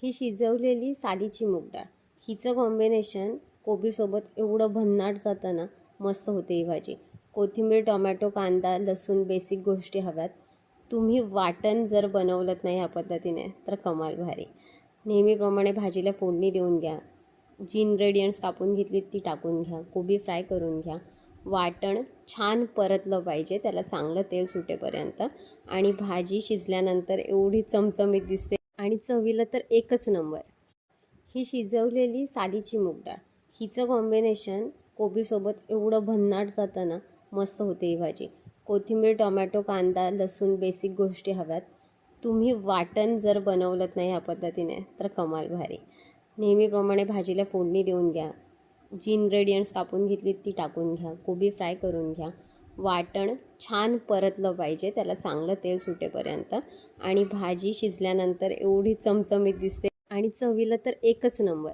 ही शिजवलेली सालीची मूग डाळ, हिचं कॉम्बिनेशन कोबीसोबत एवढं भन्नाट जातं ना, मस्त होते ही भाजी. कोथिंबीर, टोमॅटो, कांदा, लसूण, बेसिक गोष्टी हव्यात. तुम्ही वाटण जर बनवलंत नाही ह्या पद्धतीने तर कमाल भारी. नेहमीप्रमाणे भाजीला फोडणी देऊन घ्या. जी इन्ग्रेडियंट्स कापून घेतलीत ती टाकून घ्या. कोबी फ्राय करून घ्या. वाटण छान परतलं पाहिजे, त्याला चांगलं तेल सुटेपर्यंत. आणि भाजी शिजल्यानंतर एवढी चमचमीत दिसते आणि चवीला तर एकच नंबर. ही शिजवलेली सालीची मूग डाळ, हिचं कॉम्बिनेशन कोबीसोबत एवढं भन्नाट जातं ना, मस्त होते ही भाजी. कोथिंबीर, टोमॅटो, कांदा, लसूण, बेसिक गोष्टी हव्यात. तुम्ही वाटण जर बनवलंत नाही ह्या पद्धतीने तर कमाल भारी. नेहमीप्रमाणे भाजीला फोडणी देऊन घ्या. जी इन्ग्रेडियंट्स कापून घेतलीत ती टाकून घ्या. कोबी फ्राय करून घ्या. वाटण छान परतलं पाहिजे, त्याला चांगलं तेल सुटेपर्यंत. आणि भाजी शिजल्यानंतर एवढी चमचमीत दिसते आणि चवीला तर एकच नंबर.